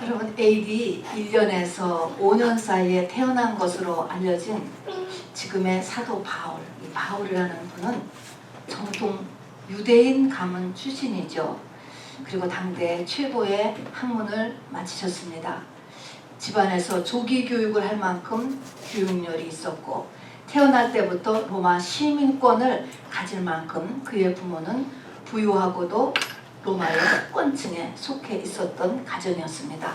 여러분, AD 1년에서 5년 사이에 태어난 것으로 알려진 지금의 사도 바울, 이 바울이라는 분은 정통 유대인 가문 출신이죠. 그리고 당대 최고의 학문을 마치셨습니다. 집안에서 조기 교육을 할 만큼 교육열이 있었고, 태어날 때부터 로마 시민권을 가질 만큼 그의 부모는 부유하고도 로마의 특권층에 속해 있었던 가정이었습니다.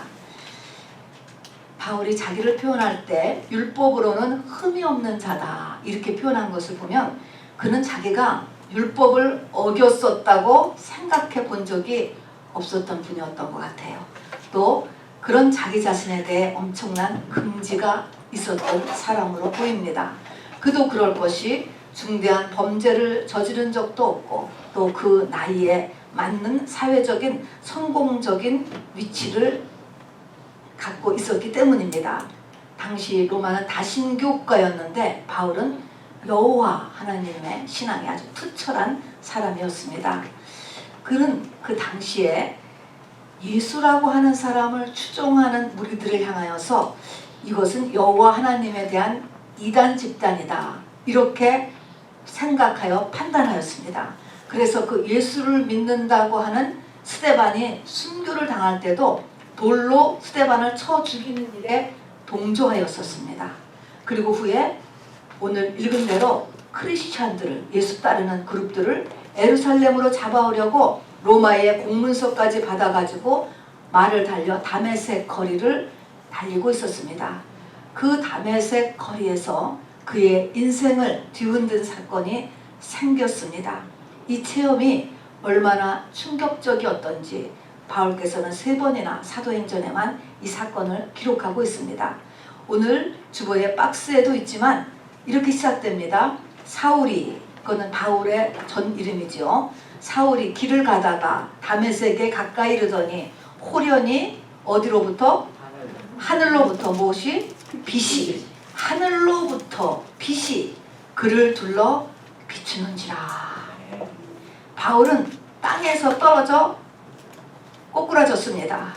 바울이 자기를 표현할 때 율법으로는 흠이 없는 자다 이렇게 표현한 것을 보면 그는 자기가 율법을 어겼었다고 생각해 본 적이 없었던 분이었던 것 같아요. 또 그런 자기 자신에 대해 엄청난 긍지가 있었던 사람으로 보입니다. 그도 그럴 것이 중대한 범죄를 저지른 적도 없고 또 그 나이에 맞는 사회적인 성공적인 위치를 갖고 있었기 때문입니다. 당시 로마는 다신교 국가였는데 바울은 여호와 하나님의 신앙이 아주 투철한 사람이었습니다. 그는 그 당시에 예수라고 하는 사람을 추종하는 무리들을 향하여서 이것은 여호와 하나님에 대한 이단 집단이다 이렇게 생각하여 판단하였습니다. 그래서 그 예수를 믿는다고 하는 스데반이 순교를 당할 때도 돌로 스데반을 쳐 죽이는 일에 동조하였었습니다. 그리고 후에 오늘 읽은 대로 크리스찬들을, 예수 따르는 그룹들을 예루살렘으로 잡아오려고 로마의 공문서까지 받아가지고 말을 달려 다메섹 거리를 달리고 있었습니다. 그 다메섹 거리에서 그의 인생을 뒤흔든 사건이 생겼습니다. 이 체험이 얼마나 충격적이었던지 바울께서는 3번이나 사도행전에만 이 사건을 기록하고 있습니다. 오늘 주보의 박스에도 있지만 이렇게 시작됩니다. 사울이, 그거는 바울의 전 이름이죠. 사울이 길을 가다가 다메섹에 가까이 이르더니 호련히 어디로부터? 하늘로부터 무엇이? 빛이, 하늘로부터 빛이 그를 둘러 비추는지라. 바울은 땅에서 떨어져 꼬꾸라졌습니다.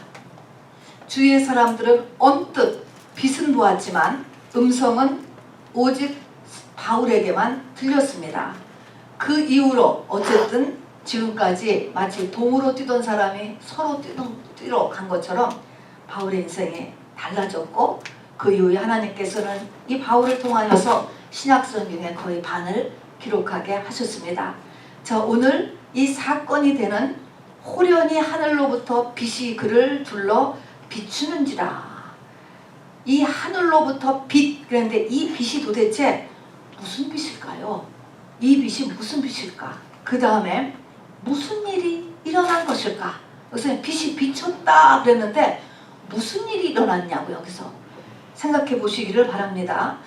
주위의 사람들은 언뜻 빛은 보았지만 음성은 오직 바울에게만 들렸습니다. 그 이후로 어쨌든 지금까지 마치 동으로 뛰던 사람이 서로 뛰러 간 것처럼 바울의 인생이 달라졌고 그 이후에 하나님께서는 이 바울을 통하여서 신약성경의 거의 반을 기록하게 하셨습니다. 자, 오늘 이 사건이 되는 호련히 하늘로부터 빛이 그를 둘러 비추는지라. 이 하늘로부터 빛, 그런데 이 빛이 도대체 무슨 빛일까요? 이 빛이 무슨 빛일까? 그 다음에 무슨 일이 일어난 것일까? 여기서 빛이 비쳤다 그랬는데 무슨 일이 일어났냐고 여기서 생각해 보시기를 바랍니다.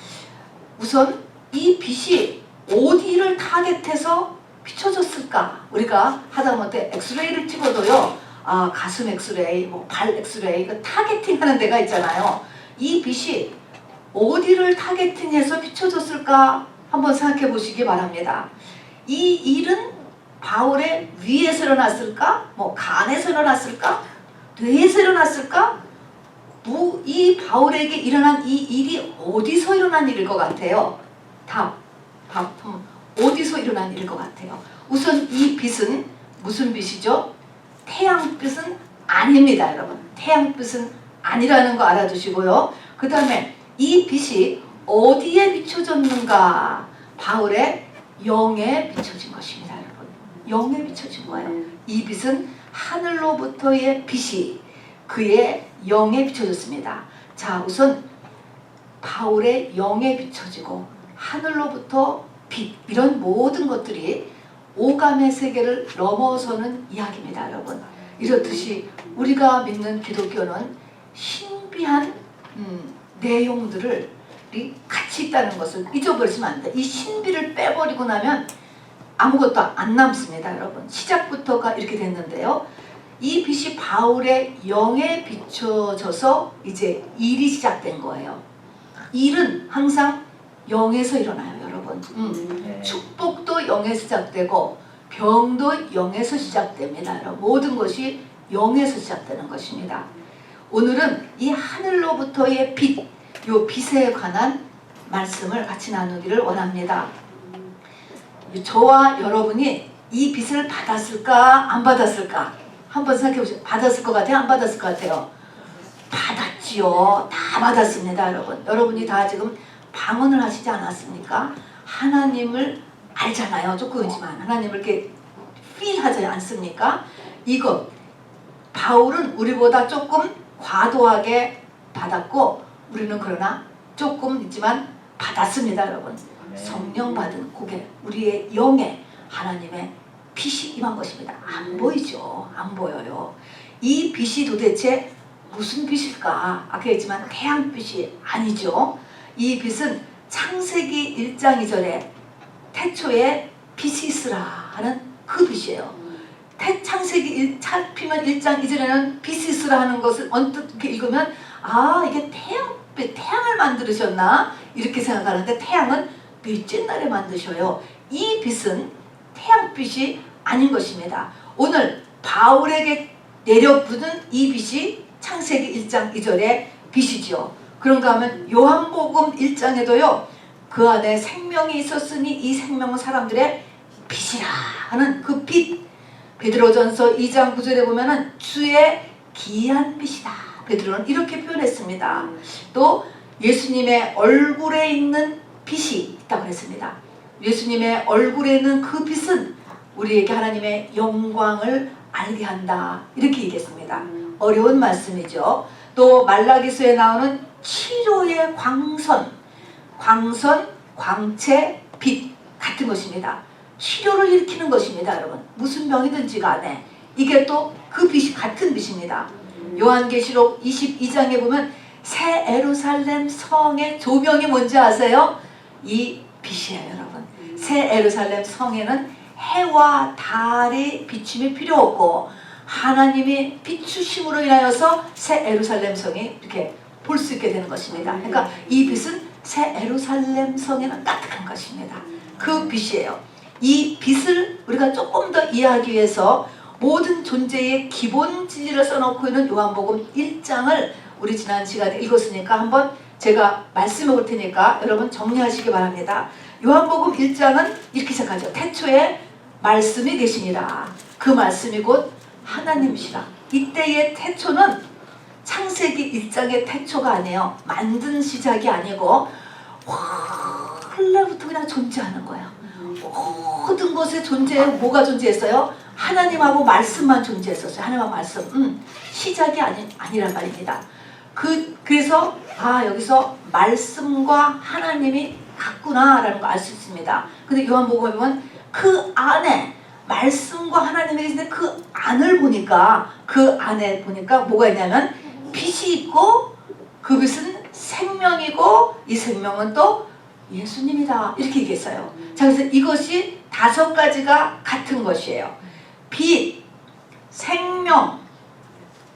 우선 이 빛이 어디를 타겟해서 비춰졌을까? 우리가 하다못해 엑스레이를 찍어도요, 가슴 엑스레이, 발 엑스레이, 그 타겟팅 하는 데가 있잖아요. 이 빛이 어디를 타겟팅해서 비춰졌을까? 한번 생각해 보시기 바랍니다. 이 일은 바울의 위에서 일어났을까? 간에서 일어났을까? 뇌에서 일어났을까? 이 바울에게 일어난 이 일이 어디서 일어난 일일 것 같아요? 답. 어디서 일어난 일일 것 같아요? 우선 이 빛은 무슨 빛이죠? 태양빛은 아닙니다, 여러분. 태양빛은 아니라는 거 알아두시고요. 그 다음에 이 빛이 어디에 비춰졌는가? 바울의 영에 비춰진 것입니다, 여러분. 영에 비춰진 거예요. 이 빛은 하늘로부터의 빛이 그의 영에 비춰졌습니다. 자, 우선 바울의 영에 비춰지고 하늘로부터 빛, 이런 모든 것들이 오감의 세계를 넘어서는 이야기입니다, 여러분. 이렇듯이 우리가 믿는 기독교는 신비한 내용들을 같이 있다는 것을 잊어버리시면 안 돼. 이 신비를 빼버리고 나면 아무것도 안 남습니다, 여러분. 시작부터가 이렇게 됐는데요. 이 빛이 바울의 영에 비춰져서 이제 일이 시작된 거예요. 일은 항상 영에서 일어나요, 여러분. 축복도 영에서 시작되고 병도 영에서 시작됩니다. 여러분. 모든 것이 영에서 시작되는 것입니다. 오늘은 이 하늘로부터의 빛, 요 빛에 관한 말씀을 같이 나누기를 원합니다. 저와 여러분이 이 빛을 받았을까 안 받았을까 한번 생각해 보세요. 받았을 것 같아요? 안 받았을 것 같아요? 받았지요. 다 받았습니다. 여러분이 다 지금 방언을 하시지 않았습니까? 하나님을 알잖아요. 조금이지만 하나님을 이렇게 필하지 않습니까? 이것 바울은 우리보다 조금 과도하게 받았고 우리는 그러나 조금 있지만 받았습니다. 여러분. 성령 받은 고개 우리의 영에 하나님의 빛이 임한 것입니다. 안 보이죠. 안 보여요. 이 빛이 도대체 무슨 빛일까? 아까 했지만 태양빛이 아니죠. 이 빛은 창세기 1장 2절에 태초에 빛이 있으라 하는 그 빛이에요. 창세기 살피면 1장 2절에는 빛이 있으라 하는 것을 언뜻 이렇게 읽으면 아 이게 태양을 만드셨나? 이렇게 생각하는데 태양은 몇째 날에 만드셔요. 이 빛은 태양빛이 아닌 것입니다. 오늘 바울에게 내려부는 이 빛이 창세기 1장 2절의 빛이죠. 그런가 하면 요한복음 1장에도요. 그 안에 생명이 있었으니 이 생명은 사람들의 빛이라 하는 그 빛. 베드로전서 2장 9절에 보면은 주의 기이한 빛이다. 베드로는 이렇게 표현했습니다. 또 예수님의 얼굴에 있는 빛이 있다고 했습니다. 예수님의 얼굴에 있는 그 빛은 우리에게 하나님의 영광을 알게 한다. 이렇게 얘기했습니다. 어려운 말씀이죠. 또 말라기서에 나오는 치료의 광선, 광채, 빛 같은 것입니다. 치료를 일으키는 것입니다. 여러분. 무슨 병이든지 간에 이게 또 그 빛이 같은 빛입니다. 요한계시록 22장에 보면 새 예루살렘 성의 조명이 뭔지 아세요? 이 빛이에요. 여러분. 새 예루살렘 성에는 해와 달이 비춤이 필요 없고 하나님이 비추심으로 인하여서 새 예루살렘 성이 이렇게 볼 수 있게 되는 것입니다. 그러니까 이 빛은 새 예루살렘 성에는 따뜻한 것입니다. 그 빛이에요. 이 빛을 우리가 조금 더 이해하기 위해서 모든 존재의 기본 진리를 써놓고 있는 요한복음 1장을 우리 지난 시간에 읽었으니까 한번 제가 말씀해 볼 테니까 여러분 정리하시기 바랍니다. 요한복음 1장은 이렇게 시작하죠. 태초에 말씀이 계시니라. 그 말씀이 곧 하나님이시라. 이때의 태초는 창세기 1장의 태초가 아니에요. 만든 시작이 아니고 원래부터 그냥 존재하는 거예요. 모든 것에 뭐가 존재했어요? 하나님하고 말씀만 존재했었어요. 하나님하고 말씀. 시작이 아니란 말입니다. 그래서 여기서 말씀과 하나님이 같구나라는 걸 알 수 있습니다. 근데 요한복음에 보면 그 안에 말씀과 하나님이 계신데 그 안을 보니까 그 안에 보니까 뭐가 있냐면 빛이 있고 그 빛은 생명이고 이 생명은 또 예수님이다. 이렇게 얘기했어요. 자, 그래서 이것이 5가지가 같은 것이에요. 빛, 생명,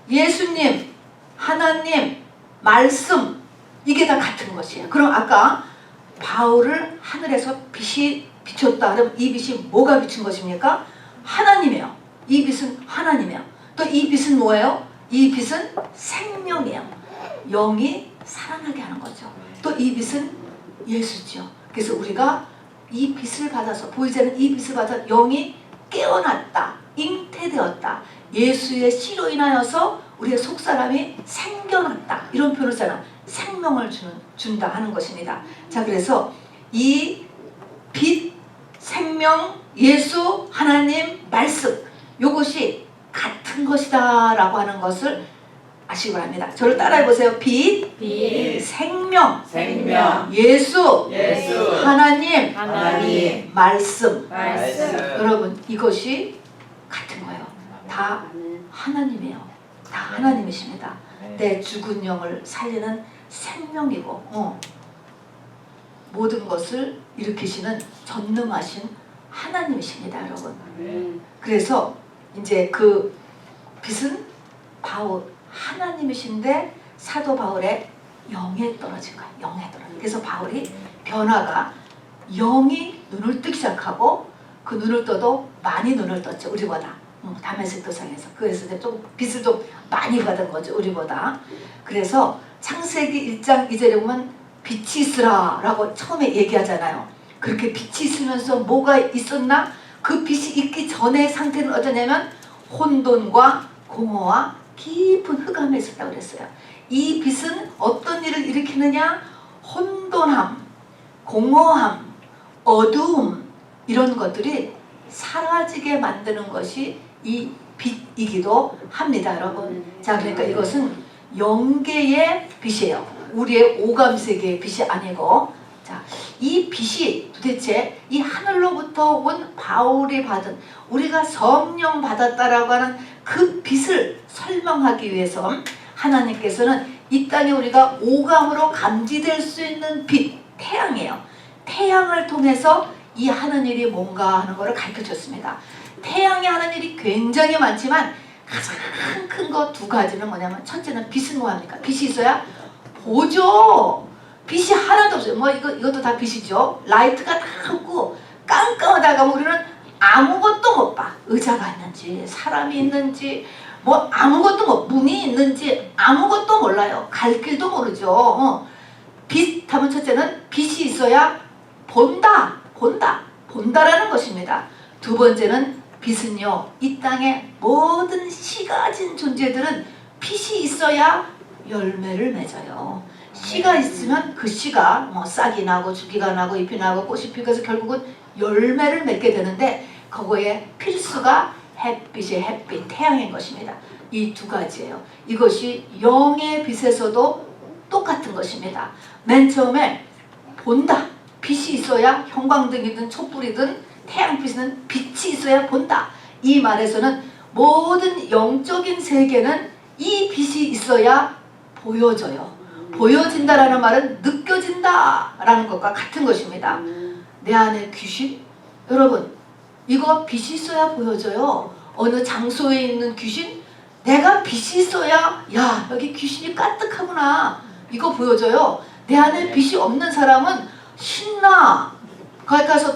예수님, 하나님, 말씀 이게 다 같은 것이에요. 그럼 아까 바울을 하늘에서 빛이 비췄다. 그럼 이 빛이 뭐가 비춘 것입니까? 하나님이에요. 이 빛은 하나님이에요. 또 이 빛은 뭐예요? 이 빛은 생명이에요. 영이 살아나게 하는 거죠. 또 이 빛은 예수죠. 그래서 우리가 이 빛을 받아서 보이지 않는 이 빛을 받아 영이 깨어났다. 잉태되었다. 예수의 씨로 인하여서 우리의 속사람이 생겨났다. 이런 표현을 쓰잖아. 생명을 준다 하는 것입니다. 자, 그래서 이 빛, 생명, 예수, 하나님, 말씀 이것이 같은 것이다 라고 하는 것을 아시기 바랍니다. 저를 따라해 보세요. 빛, 생명, 예수, 하나님, 말씀. 여러분 이것이 같은 거예요. 다 하나님이에요. 다 하나님이십니다. 내 죽은 영을 살리는 생명이고 모든 것을 일으키시는 전능하신 하나님이십니다. 여러분. 그래서 이제 그 빛은 바울 하나님이신데 사도 바울의 영에 떨어진 거예요. 영에 떨어진. 그래서 바울이 변화가 영이 눈을 뜨기 시작하고 그 눈을 떠도 많이 눈을 떴죠. 우리보다. 다메섹 도상에서. 그래서 이제 좀 빚을 좀 많이 받은 거죠, 우리보다. 그래서 창세기 1장 2절에 보면 빛이 있으라 라고 처음에 얘기하잖아요. 그렇게 빛이 있으면서 뭐가 있었나? 그 빛이 있기 전의 상태는 어떠냐면 혼돈과 공허와 깊은 흑암에 있었다고 그랬어요. 이 빛은 어떤 일을 일으키느냐? 혼돈함, 공허함, 어두움, 이런 것들이 사라지게 만드는 것이 이 빛이기도 합니다, 여러분. 자, 그러니까 이것은 영계의 빛이에요. 우리의 오감세계의 빛이 아니고. 자, 이 빛이 도대체 이 하늘로부터 온 바울이 받은, 우리가 성령 받았다라고 하는 그 빛을 설명하기 위해서 하나님께서는 이 땅에 우리가 오감으로 감지될 수 있는 빛, 태양이에요. 태양을 통해서 이 하는 일이 뭔가 하는 것을 가르쳐줬습니다. 태양이 하는 일이 굉장히 많지만 가장 큰 거 두 가지는 뭐냐면, 첫째는 빛은 뭐합니까? 빛이 있어야 보죠. 빛이 하나도 없어요. 뭐 이것도 다 빛이죠. 라이트가 다 없고 깜깜하다가 우리는 아무것도 못 봐. 의자가 있는지 사람이 있는지 뭐 아무것도 못, 문이 있는지 아무것도 몰라요. 갈 길도 모르죠. 빛 하면 첫째는 빛이 있어야 본다라는 것입니다. 두 번째는 빛은요, 이 땅의 모든 씨가 가진 존재들은 빛이 있어야 열매를 맺어요. 씨가 있으면 그 씨가 뭐 싹이 나고 줄기가 나고 잎이 나고 꽃이 피고 해서 결국은 열매를 맺게 되는데, 그거의 필수가 햇빛의 햇빛, 태양인 것입니다. 이 두 가지예요. 이것이 영의 빛에서도 똑같은 것입니다. 맨 처음에 본다. 빛이 있어야, 형광등이든 촛불이든 태양빛은 빛이 있어야 본다. 이 말에서는 모든 영적인 세계는 이 빛이 있어야 보여져요. 보여진다라는 말은 느껴진다라는 것과 같은 것입니다. 내 안에 귀신? 여러분, 이거 빛이 있어야 보여져요. 어느 장소에 있는 귀신? 내가 빛이 있어야, 야, 여기 귀신이 까뜩하구나, 이거 보여져요. 내 안에 빛이 없는 사람은 신나. 거기 가서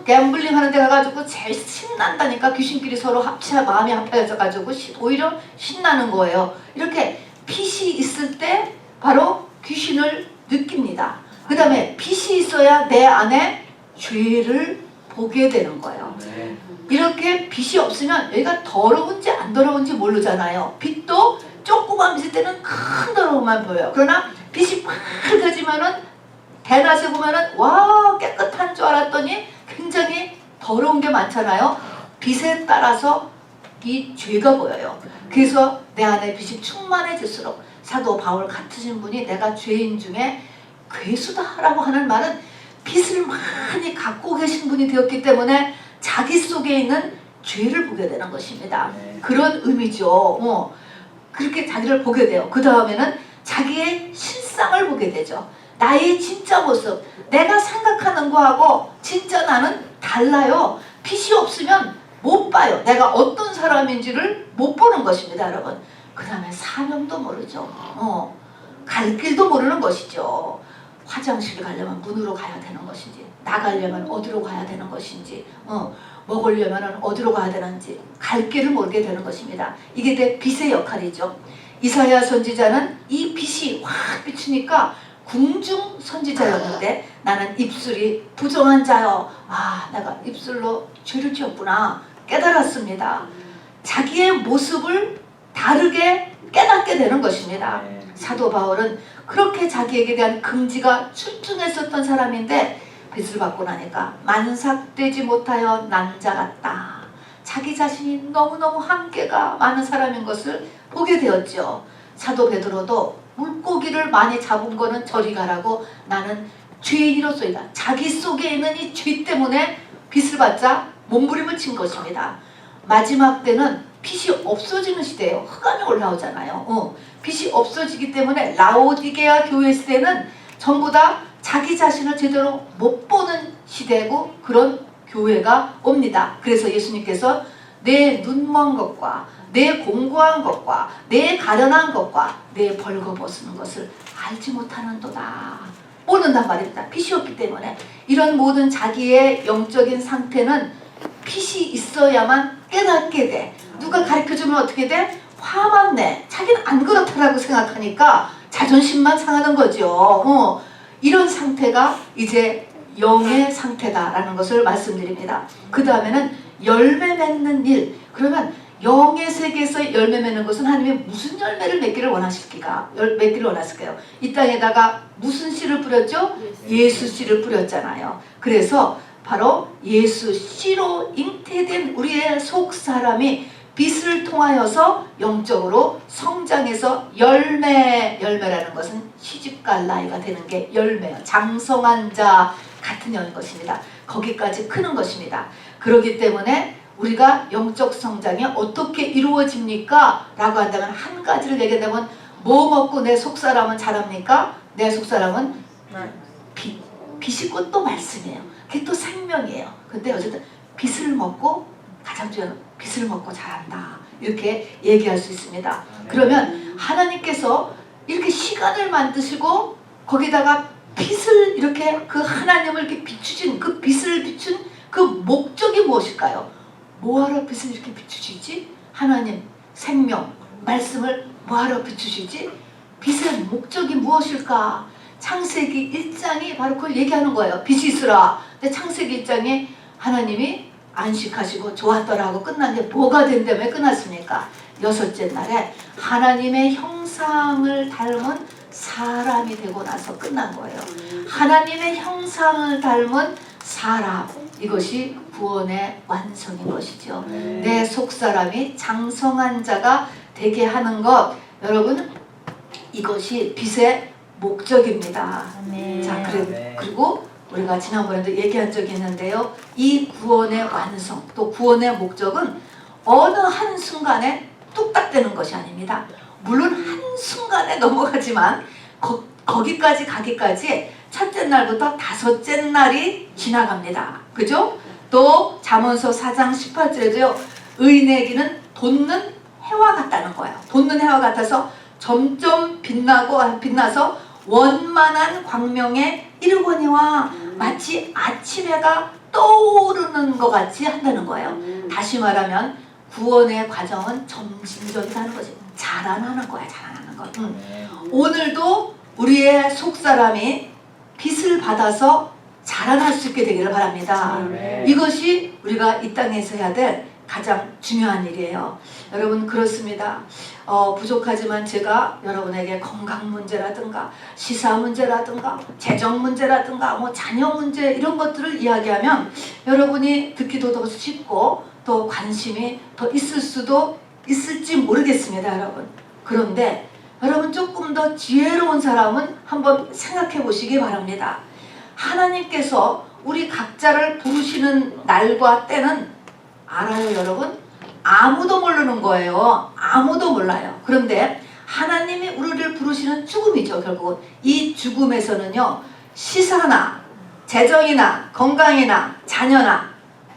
갬블링 하는 데 가가지고 제일 신난다니까. 귀신끼리 서로 마음이 합해져가지고 오히려 신나는 거예요. 이렇게 빛이 있을 때 바로 귀신을 느낍니다. 그 다음에 빛이 있어야 내 안에 죄를 보게 되는 거예요. 이렇게 빛이 없으면 여기가 더러운지 안 더러운지 모르잖아요. 빛도 조그만 빛일 때는 큰 더러움만 보여요. 그러나 빛이 밝아지면은, 대낮에 보면은 와, 깨끗한 줄 알았더니 굉장히 더러운 게 많잖아요. 빛에 따라서 이 죄가 보여요. 그래서 내 안에 빛이 충만해질수록, 사도 바울 같으신 분이 내가 죄인 중에 괴수다라고 하는 말은 빛을 많이 갖고 계신 분이 되었기 때문에 자기 속에 있는 죄를 보게 되는 것입니다. 그런 의미죠. 그렇게 자기를 보게 돼요. 그 다음에는 자기의 실상을 보게 되죠. 나의 진짜 모습, 내가 생각하는 거하고 진짜 나는 달라요. 빛이 없으면 못 봐요. 내가 어떤 사람인지를 못 보는 것입니다, 여러분. 그 다음에 사명도 모르죠. 갈 길도 모르는 것이죠. 화장실 가려면 문으로 가야 되는 것인지, 나가려면 어디로 가야 되는 것인지, 먹으려면 어디로 가야 되는지 갈 길을 모르게 되는 것입니다. 이게 내 빛의 역할이죠. 이사야 선지자는 이 빛이 확 비추니까 궁중 선지자였는데, 나는 입술이 부정한 자여, 아, 내가 입술로 죄를 지었구나 깨달았습니다. 자기의 모습을 다르게 깨닫게 되는 것입니다. 사도 바울은 그렇게 자기에게 대한 긍지가 출중했었던 사람인데, 빛을 받고 나니까 만삭되지 못하여 난자 같다. 자기 자신이 너무너무 한계가 많은 사람인 것을 보게 되었죠. 사도 베드로도 물고기를 많이 잡은 거는 저리 가라고, 나는 죄인이로소이다. 자기 속에 있는 이 죄 때문에 빛을 받자 몸부림을 친 것입니다. 마지막 때는 빛이 없어지는 시대예요. 흑암이 올라오잖아요. 빛이 없어지기 때문에 라오디게아 교회 시대는 전부 다 자기 자신을 제대로 못 보는 시대고, 그런 교회가 옵니다. 그래서 예수님께서 내 눈먼 것과 내 공고한 것과 내 가련한 것과 내 벌거벗은 것을 알지 못하는도다, 모른단 말입니다. 빛이 없기 때문에. 이런 모든 자기의 영적인 상태는 빛이 있어야만 깨닫게 돼. 누가 가르쳐주면 어떻게 돼? 화만 내. 자기는 안 그렇다라고 생각하니까 자존심만 상하는 거죠. 이런 상태가 이제 영의 상태다라는 것을 말씀드립니다. 그 다음에는 열매 맺는 일. 그러면 영의 세계에서 열매 맺는 것은 하나님이 무슨 열매를 맺기를 원하실까요? 이 땅에다가 무슨 씨를 뿌렸죠? 예수 씨를 뿌렸잖아요. 그래서 바로 예수 씨로 잉태된 우리의 속 사람이 빛을 통하여서 영적으로 성장해서 열매라는 것은 시집갈 나이가 되는 게 열매예요. 장성한 자 같은 영인 것입니다. 거기까지 크는 것입니다. 그렇기 때문에 우리가 영적 성장이 어떻게 이루어집니까? 라고 한다면 한 가지를 얘기한다면 뭐 먹고 내 속사람은 자랍니까? 내 속사람은 빛이 곧 또 말씀이에요. 그게 또 생명이에요. 근데 어쨌든 빛을 먹고 가장 중요한 빛을 먹고 자란다. 이렇게 얘기할 수 있습니다. 그러면 하나님께서 이렇게 시간을 만드시고 거기다가 빛을 이렇게 그 하나님을 이렇게 비추신 그 빛을 비춘 그 목적이 무엇일까요? 뭐하러 빛을 이렇게 비추시지? 하나님, 생명, 말씀을 뭐하러 비추시지? 빛의 목적이 무엇일까? 창세기 1장이 바로 그걸 얘기하는 거예요. 빛이 있으라. 근데 창세기 1장에 하나님이 안식하시고 좋았더라 하고 끝난 게 뭐가 된다며 끝났습니까? 여섯째 날에 하나님의 형상을 닮은 사람이 되고 나서 끝난 거예요. 하나님의 형상을 닮은 사람, 이것이 구원의 완성인 것이죠. 내 속사람이 장성한 자가 되게 하는 것, 여러분 이것이 빛의 목적입니다. 자, 그리고 우리가 지난번에도 얘기한 적이 있는데요. 이 구원의 완성, 또 구원의 목적은 어느 한순간에 뚝딱 되는 것이 아닙니다. 물론 한순간에 넘어가지만 거기까지 가기까지 첫째 날부터 다섯째 날이 지나갑니다. 그죠? 또 잠언서 4장 18절에도요. 의인에게는 돋는 해와 같다는 거예요. 돋는 해와 같아서 점점 빛나서 원만한 광명에 이르거니와 마치 아침해가 떠오르는 것 같이 한다는 거예요. 다시 말하면 구원의 과정은 점진적이라는 거지. 자라나는 거야. 자라나는 거. 오늘도 우리의 속사람이 빛을 받아서 자라날 수 있게 되기를 바랍니다. 이것이 우리가 이 땅에서 해야 될 가장 중요한 일이에요. 여러분 그렇습니다. 부족하지만 제가 여러분에게 건강 문제라든가 시사 문제라든가 재정 문제라든가 뭐 자녀 문제 이런 것들을 이야기하면 여러분이 듣기도 더 쉽고 또 관심이 더 있을지 모르겠습니다. 여러분. 그런데 여러분 조금 더 지혜로운 사람은 한번 생각해 보시기 바랍니다. 하나님께서 우리 각자를 부르시는 날과 때는 알아요, 여러분? 아무도 모르는 거예요. 아무도 몰라요. 그런데 하나님이 우리를 부르시는 죽음이죠, 결국은. 이 죽음에서는요, 시사나 재정이나 건강이나 자녀나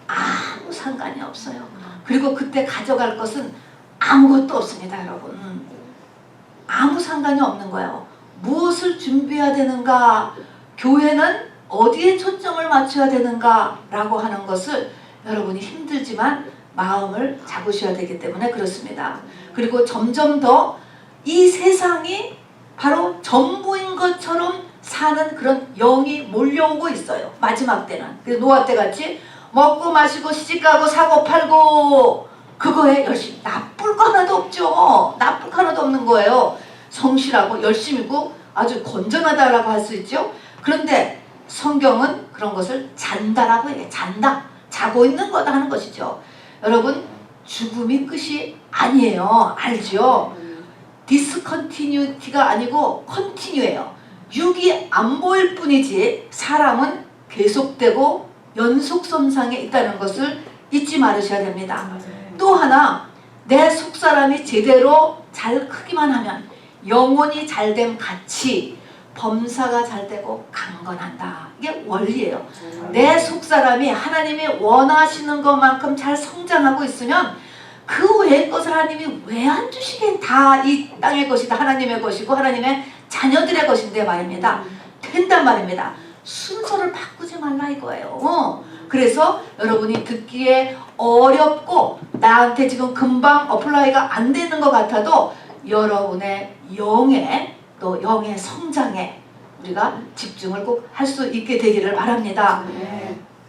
아무 상관이 없어요. 그리고 그때 가져갈 것은 아무것도 없습니다, 여러분. 아무 상관이 없는 거예요. 무엇을 준비해야 되는가? 교회는 어디에 초점을 맞춰야 되는가? 라고 하는 것을 여러분이 힘들지만 마음을 잡으셔야 되기 때문에 그렇습니다. 그리고 점점 더 이 세상이 바로 전부인 것처럼 사는 그런 영이 몰려오고 있어요. 마지막 때는. 그래서 노아 때 같이 먹고 마시고 시집가고 사고 팔고 그거에 열심히. 나쁠 거 하나도 없죠. 나쁠 거 하나도 없는 거예요. 성실하고 열심이고 아주 건전하다라고 할 수 있죠. 그런데 성경은 그런 것을 잔다라고 해요. 잔다. 자고 있는 거다 하는 것이죠. 여러분 죽음이 끝이 아니에요. 알죠? 디스컨티뉴티가 아니고 컨티뉴예요. 육이 안 보일 뿐이지 사람은 계속되고 연속선상에 있다는 것을 잊지 말으셔야 됩니다. 또 하나 내 속사람이 제대로 잘 크기만 하면 영혼이 잘됨 같이 범사가 잘되고 강건한다. 이게 원리예요. 내 속사람이 하나님이 원하시는 것만큼 잘 성장하고 있으면 그 외의 것을 하나님이 왜 안 주시긴 다 이 땅의 것이다. 하나님의 것이고 하나님의 자녀들의 것인데 말입니다. 된단 말입니다. 순서를 바꾸지 말라 이거예요. 그래서 여러분이 듣기에 어렵고 나한테 지금 금방 어플라이가 안 되는 것 같아도 여러분의 영의 성장에 우리가 집중을 꼭 할 수 있게 되기를 바랍니다.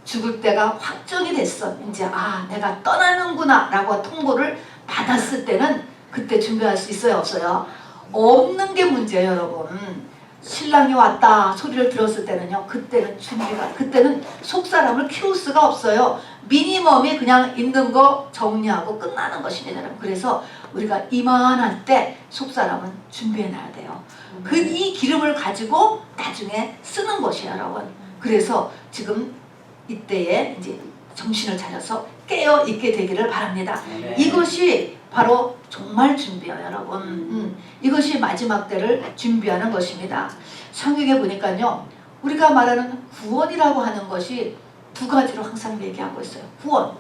죽을 때가 확정이 됐어. 이제 내가 떠나는구나 라고 통보를 받았을 때는 그때 준비할 수 있어요, 없어요? 없는 게 문제예요, 여러분. 신랑이 왔다 소리를 들었을 때는요, 그때는 속사람을 키울 수가 없어요. 미니멈이 그냥 있는 거 정리하고 끝나는 것입니다, 여러분. 그래서 우리가 이만할 때 속사람은 준비해놔야 돼요. 이 기름을 가지고 나중에 쓰는 것이에요, 여러분. 그래서 지금 이때에 이제 정신을 차려서 깨어 있게 되기를 바랍니다. 이것이 바로 종말 준비예요, 여러분. 이것이 마지막 때를 준비하는 것입니다. 성경에 보니까요, 우리가 말하는 구원이라고 하는 것이 두 가지로 항상 얘기하고 있어요. 구원.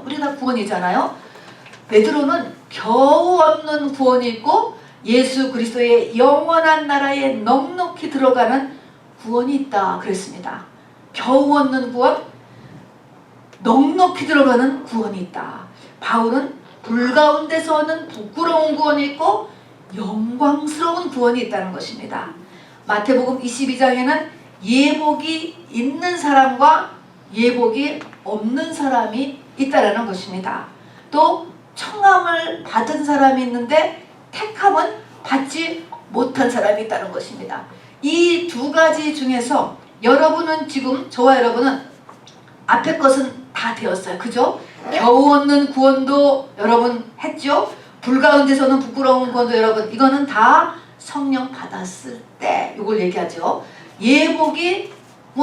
우리가 구원이잖아요. 베드로는 겨우 얻는 구원이 있고 예수 그리스도의 영원한 나라에 넉넉히 들어가는 구원이 있다 그랬습니다. 겨우 얻는 구원, 넉넉히 들어가는 구원이 있다. 바울은 불 가운데서 얻는 부끄러운 구원이 있고 영광스러운 구원이 있다는 것입니다. 마태복음 22장에는 예복이 있는 사람과 예복이 없는 사람이 있다는 것입니다. 또 청함을 받은 사람이 있는데 택함은 받지 못한 사람이 있다는 것입니다. 이 두 가지 중에서 여러분은 지금, 저와 여러분은 앞에 것은 다 되었어요. 그죠? 겨우 얻는 구원도 여러분 했죠? 불 가운데서는 부끄러운 구원도 여러분, 이거는 다 성령 받았을 때 이걸 얘기하죠. 예복이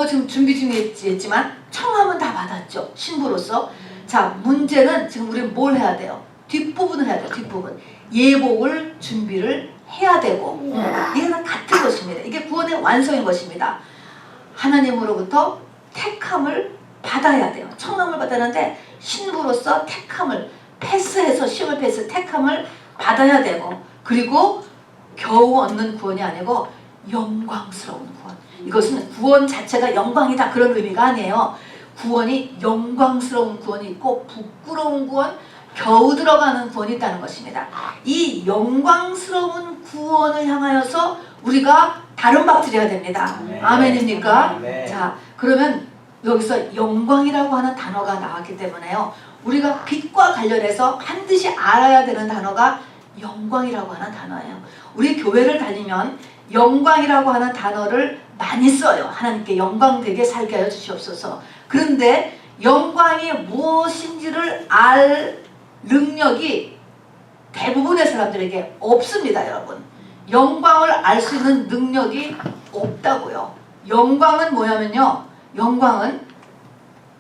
지금 준비 중에 있지만 청함은 다 받았죠, 신부로서. 자, 문제는 지금 우리는 뭘 해야 돼요? 뒷부분을 해야 돼요. 뒷부분. 예복을 준비를 해야 되고, 이거는 같은 것입니다. 이게 구원의 완성인 것입니다. 하나님으로부터 택함을 받아야 돼요. 청함을 받았는데 신부로서 택함을 패스해서, 시험을 패스, 택함을 받아야 되고, 그리고 겨우 얻는 구원이 아니고 영광스러운 구원. 이것은 구원 자체가 영광이다 그런 의미가 아니에요. 구원이 영광스러운 구원이 있고 부끄러운 구원, 겨우 들어가는 구원이 있다는 것입니다. 이 영광스러운 구원을 향하여서 우리가 다름박질해야 됩니다. 아멘입니까? 자, 그러면 여기서 영광이라고 하는 단어가 나왔기 때문에요, 우리가 빛과 관련해서 반드시 알아야 되는 단어가 영광이라고 하는 단어예요. 우리 교회를 다니면 영광이라고 하는 단어를 많이 써요. 하나님께 영광되게 살게 하여 주시옵소서. 그런데 영광이 무엇인지를 알 능력이 대부분의 사람들에게 없습니다, 여러분. 영광을 알 수 있는 능력이 없다고요. 영광은 뭐냐면요, 영광은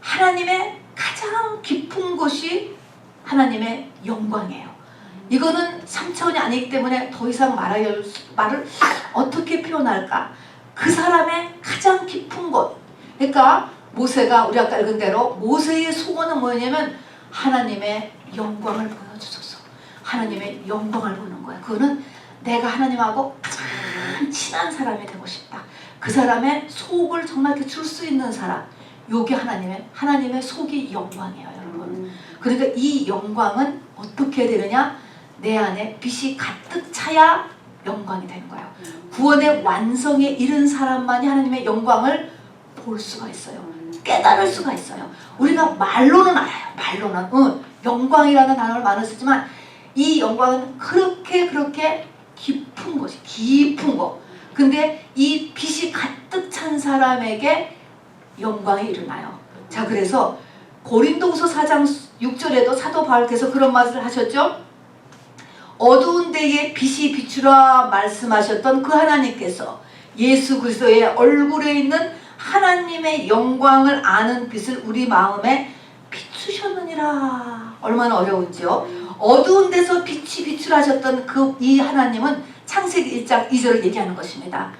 하나님의 가장 깊은 곳이 하나님의 영광이에요. 이거는 3차원이 아니기 때문에 더 이상 말을 어떻게 표현할까? 그 사람의 가장 깊은 곳. 그러니까 모세가, 우리 아까 읽은 대로 모세의 소원은 뭐냐면 하나님의 영광을 보여주소서. 하나님의 영광을 보는 거야. 그거는 내가 하나님하고 가장 친한 사람이 되고 싶다. 그 사람의 속을 정말 이렇게 줄 수 있는 사람. 요게 하나님의 속이 영광이에요, 여러분. 그러니까 이 영광은 어떻게 되느냐? 내 안에 빛이 가득 차야 영광이 되는 거예요. 구원의 완성에 이른 사람만이 하나님의 영광을 볼 수가 있어요. 깨달을 수가 있어요. 우리가 말로는 알아요. 말로는 영광이라는 단어를 많이 쓰지만 이 영광은 그렇게 깊은 것이, 깊은 것. 근데 이 빛이 가득 찬 사람에게 영광이 일어나요. 자, 그래서 고린도후서 4장 6절에도 사도 바울께서 그런 말을 하셨죠. 어두운 데에 빛이 비추라 말씀하셨던 그 하나님께서 예수 그리스도의 얼굴에 있는 하나님의 영광을 아는 빛을 우리 마음에 비추셨느니라. 얼마나 어려운지요. 어두운 데서 빛이 비추라셨던 이 하나님은 창세기 1장 2절을 얘기하는 것입니다.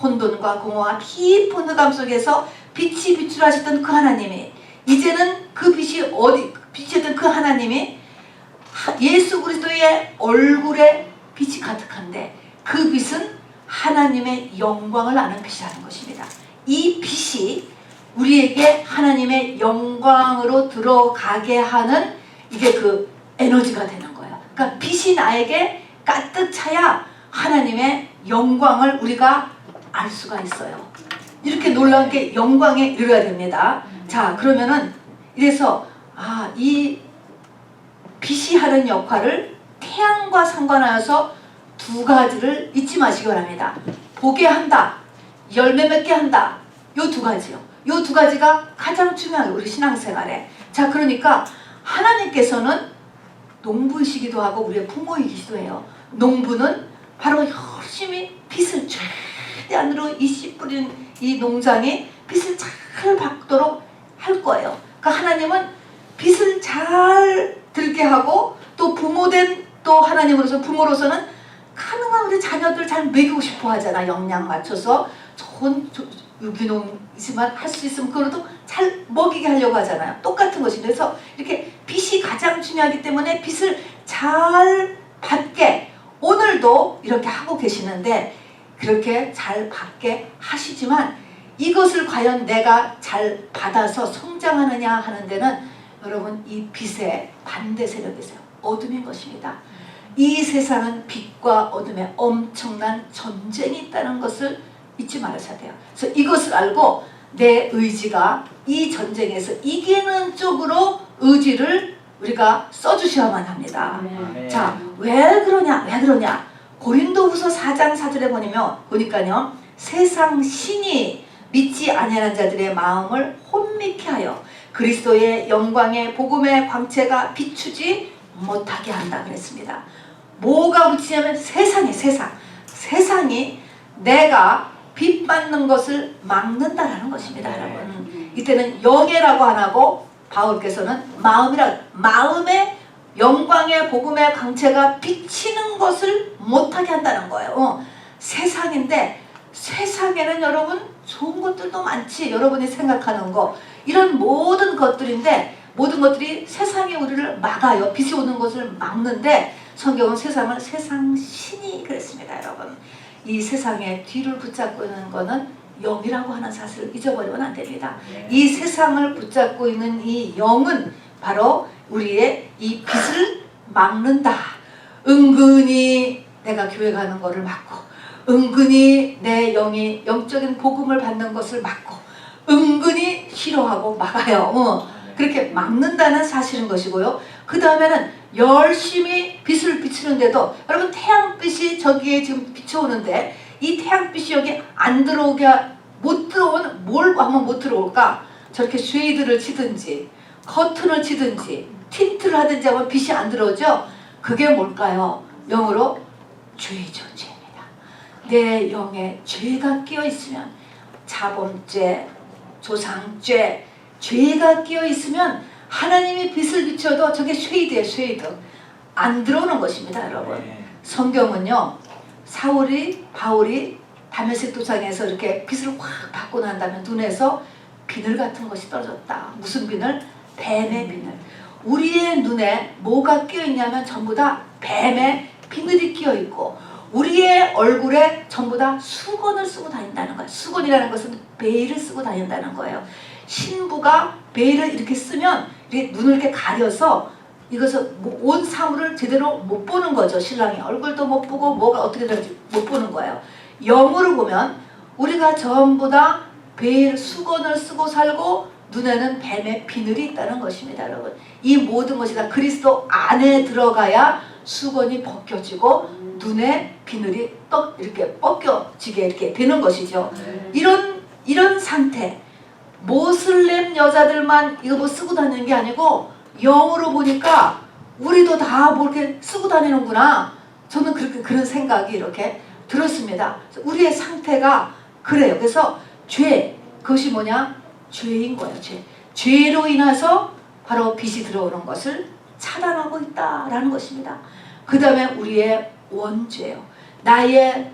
혼돈과 공허와 깊은 흑암 속에서 빛이 비추라셨던 그 하나님이, 이제는 그 빛이 비추었던 그 하나님이 예수 그리스도의 얼굴에 빛이 가득한데 그 빛은 하나님의 영광을 아는 빛이라는 것입니다. 이 빛이 우리에게 하나님의 영광으로 들어가게 하는 이게 그 에너지가 되는 거예요. 그러니까 빛이 나에게 가득 차야 하나님의 영광을 우리가 알 수가 있어요. 이렇게 놀라운 게 영광에 이르러야 됩니다. 자, 그러면은 이래서 이 빛이 하는 역할을 태양과 상관하여서 두 가지를 잊지 마시기 바랍니다. 보게 한다, 열매 맺게 한다. 요 두 가지요. 요 두 가지가 가장 중요해요, 우리 신앙생활에. 자, 그러니까 하나님께서는 농부이시기도 하고 우리의 부모이시기도 해요. 농부는 바로 열심히 빛을 최대한으로 이 씨 뿌린 이 농장이 빛을 잘 받도록 할 거예요. 그러니까 하나님은 빛을 잘 들게 하고 또 부모된 또 하나님으로서 부모로서는 가능한 우리 자녀들 잘 먹이고 싶어 하잖아. 영양 맞춰서 좋은 유기농이지만 할 수 있으면 그래도 잘 먹이게 하려고 하잖아요. 똑같은 것이. 그래서 이렇게 빛이 가장 중요하기 때문에 빛을 잘 받게 오늘도 이렇게 하고 계시는데 그렇게 잘 받게 하시지만 이것을 과연 내가 잘 받아서 성장하느냐 하는 데는 여러분 이 빛의 반대 세력이 있어요. 어둠인 것입니다. 이 세상은 빛과 어둠의 엄청난 전쟁이 있다는 것을 잊지 말아야 돼요. 그래서 이것을 알고 내 의지가 이 전쟁에서 이기는 쪽으로 의지를 우리가 써주셔야만 합니다. 네. 자, 왜 그러냐? 고린도후서 4장 4절에 보니까요. 세상 신이 믿지 아니하는 자들의 마음을 혼미케 하여 그리스도의 영광의 복음의 광채가 비추지 못하게 한다 그랬습니다. 뭐가 묻히냐면 세상이 내가 빛 받는 것을 막는다라는 것입니다. 여러분, 이때는 영예라고 안 하고 바울께서는 마음의 영광의 복음의 광채가 비치는 것을 못하게 한다는 거예요. 세상인데 세상에는 여러분 좋은 것들도 많지. 여러분이 생각하는 거 이런 모든 것들인데 모든 것들이 세상이 우리를 막아요. 빛이 오는 것을 막는데 성경은 세상을 세상 신이 그랬습니다. 여러분, 이 세상의 뒤를 붙잡고 있는 거는 영이라고 하는 사실을 잊어버리면 안 됩니다. 이 세상을 붙잡고 있는 이 영은 바로 우리의 이 빛을 막는다. 은근히 내가 교회 가는 거를 막고, 은근히 내 영이 영적인 복음을 받는 것을 막고, 은근히 싫어하고 막아요. 그렇게 막는다는 사실인 것이고요. 그 다음에는 열심히 빛을 비추는데도 여러분 태양빛이 저기에 지금 비춰오는데 이 태양빛이 여기 안 들어오게 못 들어오는 뭘 하면 못 들어올까? 저렇게 쉐이드를 치든지 커튼을 치든지 틴트를 하든지 하면 빛이 안 들어오죠? 그게 뭘까요? 영어로 죄죠. 죄입니다. 내 영에 죄가 끼어 있으면 자범죄, 조상죄, 죄가 끼어 있으면 하나님이 빛을 비춰도 저게 쉐이드예요. 쉐이드. 안 들어오는 것입니다. 여러분. 성경은요. 바울이 다메섹 도상에서 이렇게 빛을 확 받고 난 다음에 눈에서 비늘 같은 것이 떨어졌다. 무슨 비늘? 뱀의 비늘. 우리의 눈에 뭐가 끼어 있냐면 전부 다 뱀의 비늘이 끼어 있고 우리의 얼굴에 전부 다 수건을 쓰고 다닌다는 거예요. 수건이라는 것은 베일을 쓰고 다닌다는 거예요. 신부가 베일을 이렇게 쓰면 이렇게 눈을 이렇게 가려서 이것을 온 사물을 제대로 못 보는 거죠. 신랑이 얼굴도 못 보고 뭐가 어떻게 되는지 못 보는 거예요. 영으로 보면 우리가 전부 다 베일 수건을 쓰고 살고 눈에는 뱀의 비늘이 있다는 것입니다. 여러분, 이 모든 것이 다 그리스도 안에 들어가야 수건이 벗겨지고 눈에 비늘이 이렇게 벗겨지게 이렇게 되는 것이죠. 이런 상태. 모슬렘 여자들만 이거 뭐 쓰고 다니는 게 아니고 영으로 보니까 우리도 다 뭐 이렇게 쓰고 다니는구나. 저는 그런 생각이 이렇게 들었습니다. 우리의 상태가 그래요. 그래서 그것이 뭐냐? 죄인 거예요. 죄로 인해서 바로 빛이 들어오는 것을 차단하고 있다라는 것입니다. 그 다음에 우리의 원죄요. 나의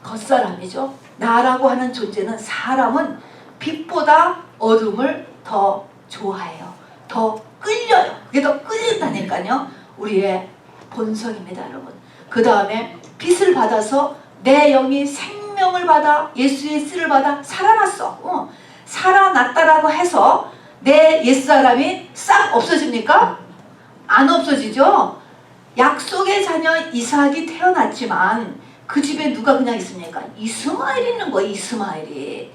겉사람이죠. 나라고 하는 존재는 사람은 빛보다 어둠을 더 좋아해요. 더 끌려요. 그게 더 끌린다니까요. 우리의 본성입니다, 여러분. 그 다음에 빛을 받아서 내 영이 생명을 받아 예수의 씨를 받아 살아났어. 살아났다라고 해서 내 옛사람이 싹 없어집니까? 안 없어지죠? 약속의 자녀 이삭이 태어났지만 그 집에 누가 그냥 있습니까? 이스마엘이 있는 거예요. 이스마엘이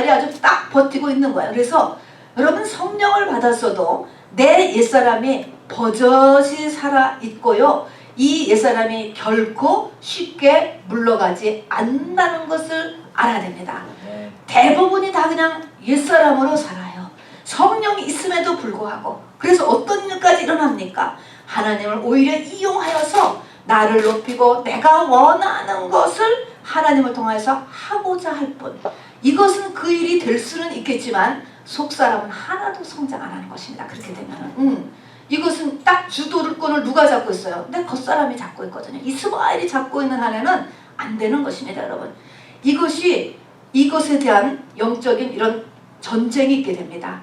아주 딱 버티고 있는 거예요. 그래서 여러분 성령을 받았어도 내 옛사람이 버젓이 살아 있고요. 이 옛사람이 결코 쉽게 물러가지 않는다는 것을 알아야 됩니다. 대부분이 다 그냥 옛사람으로 살아요. 성령이 있음에도 불구하고. 그래서 어떤 일까지 일어납니까? 하나님을 오히려 이용하여서 나를 높이고 내가 원하는 것을 하나님을 통해서 하고자 할 뿐. 이것은 그 일이 될 수는 있겠지만 속사람은 하나도 성장 안 하는 것입니다. 그렇게 되면은 이것은 딱 주도권을 누가 잡고 있어요? 내 겉사람이 잡고 있거든요. 이스마엘이 잡고 있는 한에는 안 되는 것입니다. 여러분, 이것에 대한 영적인 이런 전쟁이 있게 됩니다.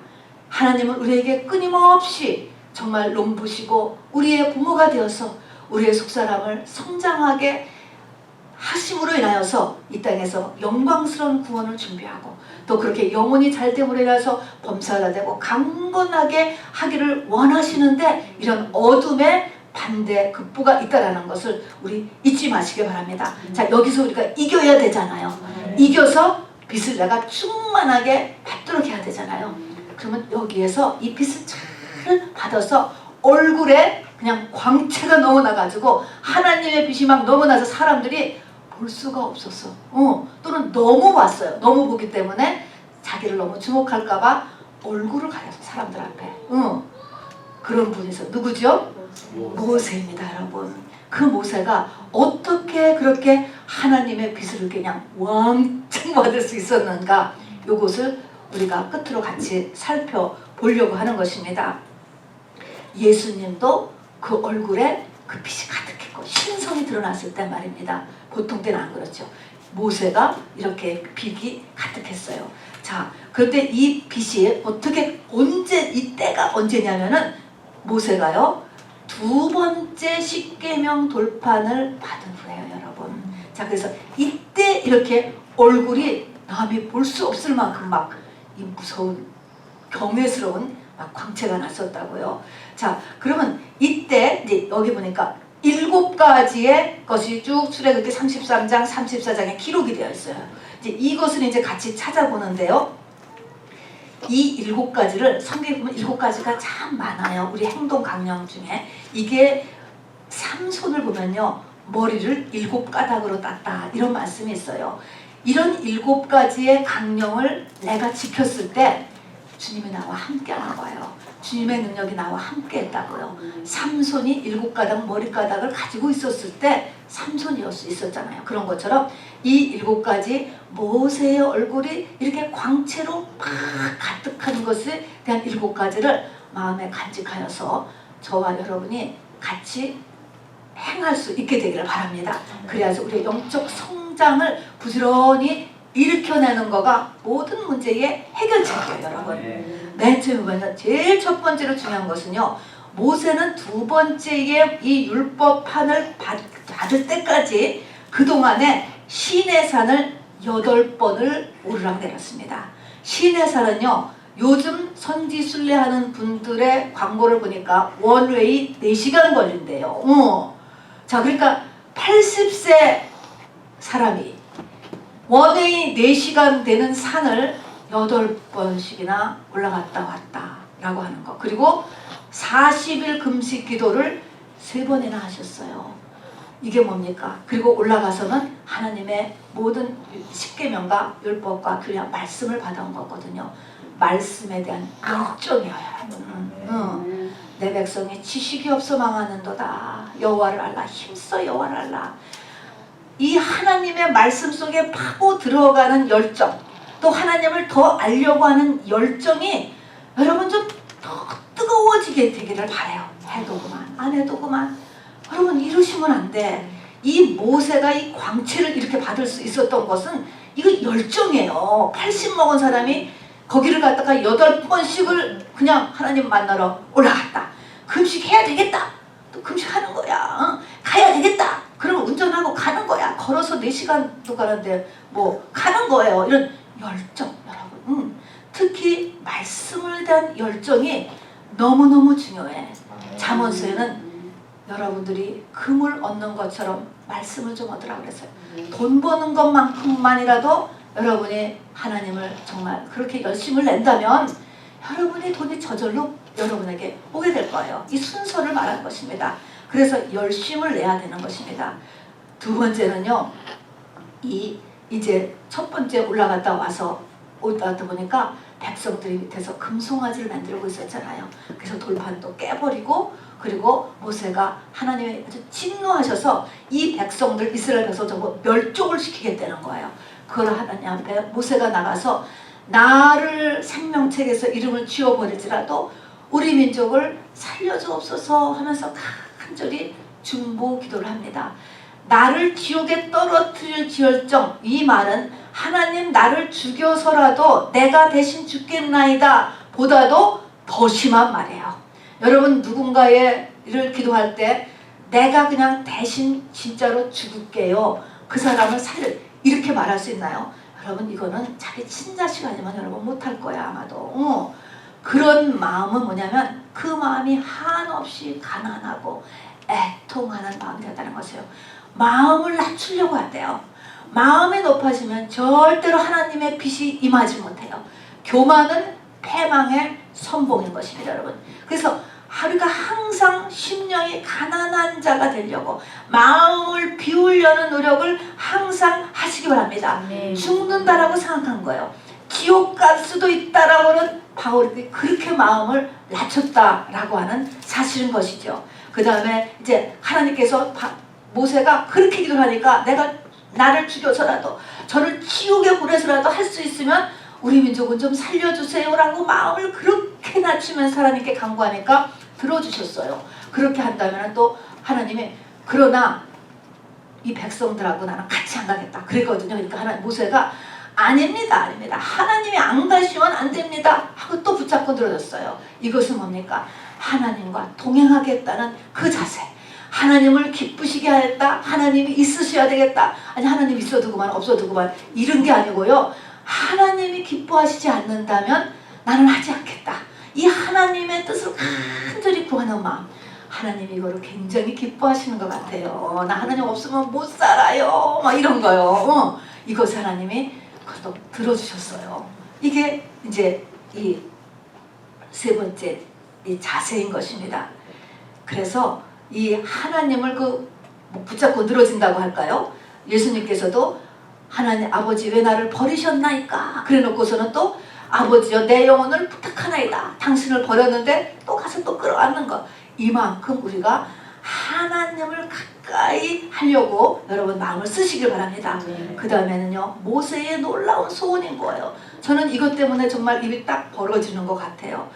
하나님은 우리에게 끊임없이 정말 nom부시고 우리의 부모가 되어서 우리의 속사람을 성장하게 하심으로 인하여서 이 땅에서 영광스러운 구원을 준비하고 또 그렇게 영혼이 잘됨으로 인해서 범사가 되고 강건하게 하기를 원하시는데 이런 어둠의 반대 극부가 있다는 것을 우리 잊지 마시기 바랍니다. 자, 여기서 우리가 이겨야 되잖아요. 이겨서 빚을 내가 충만하게 받도록 해야 되잖아요. 그러면 여기에서 이 빚을 잘 받아서 얼굴에 그냥 광채가 너무 나가지고 하나님의 빛이 막 너무 나서 사람들이 볼 수가 없었어. 또는 너무 봤어요. 너무 보기 때문에 자기를 너무 주목할까봐 얼굴을 가려서 사람들 앞에. 그런 분이 있어. 누구죠? 모세입니다, 여러분. 그 모세가 어떻게 그렇게 하나님의 빛을 그냥 왕창 받을 수 있었는가? 이것을 우리가 끝으로 같이 살펴보려고 하는 것입니다. 예수님도 그 얼굴에 그 빛이 가득했고 신성이 드러났을 때 말입니다. 보통 때는 안 그렇죠. 모세가 이렇게 빛이 가득했어요. 자, 그런데 이 빛이 이때가 언제냐면은 모세가요, 두 번째 십계명 돌판을 받은 후에요, 여러분. 자, 그래서 이때 이렇게 얼굴이 남이 볼 수 없을 만큼 막 이 무서운 경외스러운 막 광채가 났었다고요. 자, 그러면 이때 이제 여기 보니까 7가지의 것이 쭉 출애굽기 33장, 34장에 기록이 되어 있어요. 이제 이것을 이제 같이 찾아보는데요. 이 7가지를 성경에 보면 7가지가 참 많아요. 우리 행동 강령 중에 이게 삼손을 보면요, 머리를 7가닥으로 땄다 이런 말씀이 있어요. 이런 7가지의 강령을 내가 지켰을 때 주님이 나와 함께 하는 거예요. 주님의 능력이 나와 함께 했다고요. 삼손이 7가닥 머리가닥을 가지고 있었을 때 삼손이었을 있었잖아요. 그런 것처럼 이 7가지 모세의 얼굴이 이렇게 광채로 막 가득한 것에 대한 7가지를 마음에 간직하여서 저와 여러분이 같이 행할 수 있게 되기를 바랍니다. 그래야지 우리의 영적 성장을 부지런히 일으켜내는 거가 모든 문제의 해결책이에요, 여러분. 맨 처음에 보면 제일 첫 번째로 중요한 것은요, 모세는 두 번째의 이 율법판을 받을 때까지 그동안에 시내산을 8번을 오르락내렸습니다. 시내산은요, 요즘 선지순례하는 분들의 광고를 보니까 원웨이 4시간 걸린대요. 자, 그러니까 80세 사람이 원웨이 4시간 되는 산을 8번씩이나 올라갔다 왔다 라고 하는 거. 그리고 40일 금식 기도를 3번이나 하셨어요. 이게 뭡니까? 그리고 올라가서는 하나님의 모든 십계명과 율법과 그냥 말씀을 받아온 거거든요. 말씀에 대한 열정이에요, 여러분. 내 백성이 지식이 없어 망하는도다. 여호와를 알라. 힘써 여호와를 알라. 이 하나님의 말씀 속에 파고 들어가는 열정, 또 하나님을 더 알려고 하는 열정이 여러분 좀 더 뜨거워지게 되기를 바라요. 해도 그만, 안 해도 그만. 여러분 이러시면 안 돼. 이 모세가 이 광채를 이렇게 받을 수 있었던 것은 이거 열정이에요. 80 먹은 사람이 거기를 갔다가 8번씩을 그냥 하나님 만나러 올라갔다. 금식해야 되겠다. 또 금식하는 거야. 가야 되겠다. 그러면 운전하고 가는 거야. 걸어서 4시간도 가는데 뭐 가는 거예요. 이런 열정, 여러분. 특히 말씀을 대한 열정이 너무너무 중요해. 잠언서에는 여러분들이 금을 얻는 것처럼 말씀을 좀 얻으라 그랬어요. 돈 버는 것만큼만이라도 여러분이 하나님을 정말 그렇게 열심을 낸다면 여러분의 돈이 저절로 여러분에게 오게 될 거예요. 이 순서를 말하는 것입니다. 그래서 열심을 내야 되는 것입니다. 두 번째는요, 이제 첫 번째 올라갔다 보니까 백성들이 밑에서 금송아지를 만들고 있었잖아요. 그래서 돌판도 깨버리고, 그리고 모세가 하나님이 아주 진노하셔서 이 백성들 이스라엘 백성 전부 멸종을 시키겠다는 거예요. 그걸 하나님 앞에 모세가 나가서 나를 생명책에서 이름을 지워버릴지라도 우리 민족을 살려주옵소서 하면서 간절히 중보 기도를 합니다. 나를 지옥에 떨어뜨릴 지얼정, 이 말은 하나님 나를 죽여서라도 내가 대신 죽겠나이다 보다도 더 심한 말이에요. 여러분, 누군가의 일을 기도할 때 내가 그냥 대신 진짜로 죽을게요, 그 사람을 살려, 이렇게 말할 수 있나요? 여러분, 이거는 자기 친자식 아니면 여러분 못할 거야 아마도. 그런 마음은 뭐냐면 그 마음이 한없이 가난하고 애통하는 마음이 된다는 것이에요. 마음을 낮추려고 한대요. 마음이 높아지면 절대로 하나님의 빛이 임하지 못해요. 교만은 패망의 선봉인 것입니다, 여러분. 그래서 우리가 항상 심령이 가난한 자가 되려고 마음을 비우려는 노력을 항상 하시기 바랍니다. 죽는다라고 생각한 거예요. 지옥 갈 수도 있다라고는 바울이 그렇게 마음을 낮췄다라고 하는 사실인 것이죠. 그 다음에 이제 하나님께서 모세가 그렇게 기도하니까 내가 나를 죽여서라도 저를 지옥에 보내서라도 할 수 있으면 우리 민족은 좀 살려주세요 라고 마음을 그렇게 낮추면서 하나님께 간구하니까 들어주셨어요. 그렇게 한다면 또 하나님이 그러나 이 백성들하고 나는 같이 안 가겠다 그랬거든요. 그러니까 모세가 아닙니다. 하나님이 안 가시면 안 됩니다 하고 또 붙잡고 들어졌어요. 이것은 뭡니까? 하나님과 동행하겠다는 그 자세. 하나님을 기쁘시게 하겠다. 하나님이 있으셔야 되겠다. 아니 하나님 있어도 그만 없어도 그만 이런 게 아니고요. 하나님이 기뻐하시지 않는다면 나는 하지 않겠다. 이 하나님의 뜻을 간절히 구하는 마음. 하나님이 이거를 굉장히 기뻐하시는 것 같아요. 나 하나님 없으면 못 살아요. 막 이런 거요. 이것을 하나님이 그것도 들어주셨어요. 이게 이제 이 세 번째 이 자세인 것입니다. 그래서 이 하나님을 붙잡고 늘어진다고 할까요? 예수님께서도 하나님 아버지 왜 나를 버리셨나이까? 그래 놓고서는 또 아버지여 내 영혼을 부탁하나이다. 당신을 버렸는데 또 가서 또 끌어안는 것. 이만큼 우리가 하나님을 가까이 하려고 여러분 마음을 쓰시길 바랍니다. 그 다음에는요, 모세의 놀라운 소원인 거예요. 저는 이것 때문에 정말 입이 딱 벌어지는 것 같아요.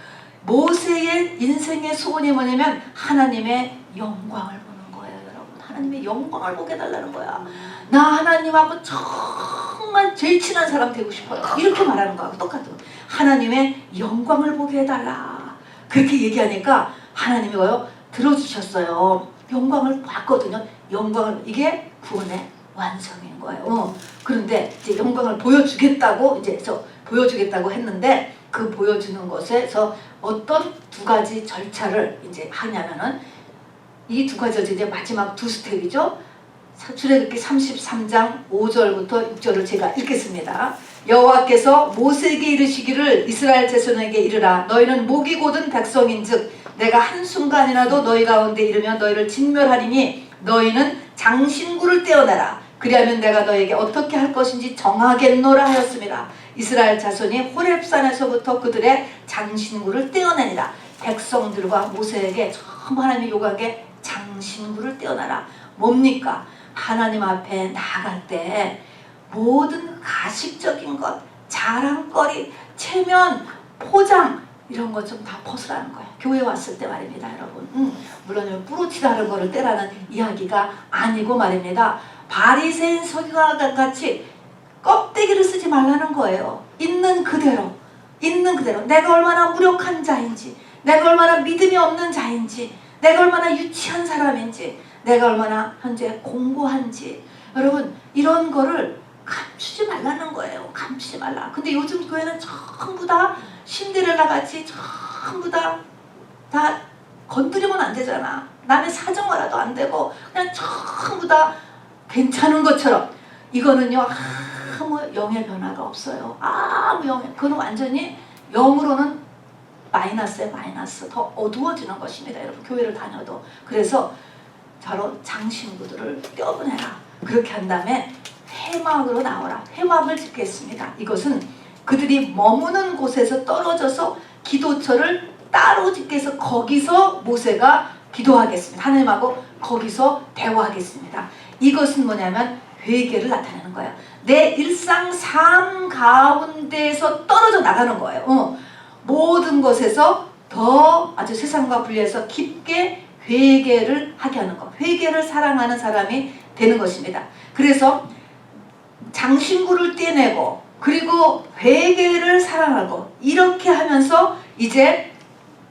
모세의 인생의 소원이 뭐냐면 하나님의 영광을 보는 거예요. 여러분, 하나님의 영광을 보게 해달라는 거야. 나 하나님하고 정말 제일 친한 사람 되고 싶어요. 이렇게 말하는 거하고 똑같은 거예요. 하나님의 영광을 보게 해달라. 그렇게 얘기하니까 하나님이 뭐요? 들어주셨어요. 영광을 봤거든요. 영광을, 이게 구원의 완성인 거예요. 그런데 이제 영광을 보여주겠다고 보여주겠다고 했는데 그 보여주는 것에서 어떤 두 가지 절차를 이제 하냐면은 이 두 가지 이제 마지막 두 스텝이죠. 출애굽기 33장 5절부터 6절을 제가 읽겠습니다. 여호와께서 모세에게 이르시기를 이스라엘 자손에게 이르라. 너희는 목이 곧은 백성인즉 내가 한순간이라도 너희 가운데 이르면 너희를 진멸하리니 너희는 장신구를 떼어내라. 그리하면 내가 너에게 어떻게 할 것인지 정하겠노라 하였습니다. 이스라엘 자손이 호렙산에서부터 그들의 장신구를 떼어내니라. 백성들과 모세에게 전부 하나님이 요구한 게 장신구를 떼어내라. 뭡니까? 하나님 앞에 나아갈 때 모든 가식적인 것, 자랑거리, 체면, 포장 이런 것 좀 다 벗으라는 거예요. 교회 왔을 때 말입니다, 여러분. 물론 뿌리치라는 거를 떼라는 이야기가 아니고 말입니다. 바리새인 서기관과 같이 껍데기를 쓰지 말라는 거예요. 있는 그대로 내가 얼마나 무력한 자인지, 내가 얼마나 믿음이 없는 자인지, 내가 얼마나 유치한 사람인지, 내가 얼마나 현재 공고한지, 여러분 이런 거를 감추지 말라는 거예요. 감추지 말라. 근데 요즘 교회는 전부 다 신데렐라 같이 전부 다 건드리면 안 되잖아. 남의 사정하라도 안 되고 그냥 전부 다 괜찮은 것처럼. 이거는요 아무 영의 변화가 없어요. 아무 영의, 그건 완전히 영으로는 마이너스에 마이너스, 더 어두워지는 것입니다. 여러분 교회를 다녀도. 그래서 바로 장신구들을 떼어보내라. 그렇게 한 다음에 회막으로 나오라. 회막을 짓겠습니다. 이것은 그들이 머무는 곳에서 떨어져서 기도처를 따로 짓게 해서 거기서 모세가 기도하겠습니다. 하나님하고 거기서 대화하겠습니다. 이것은 뭐냐면 회개를 나타내는 거예요. 내 일상 삶 가운데에서 떨어져 나가는 거예요. 모든 것에서 더 아주 세상과 분리해서 깊게 회개를 하게 하는 것. 회개를 사랑하는 사람이 되는 것입니다. 그래서 장신구를 떼내고 그리고 회개를 사랑하고 이렇게 하면서 이제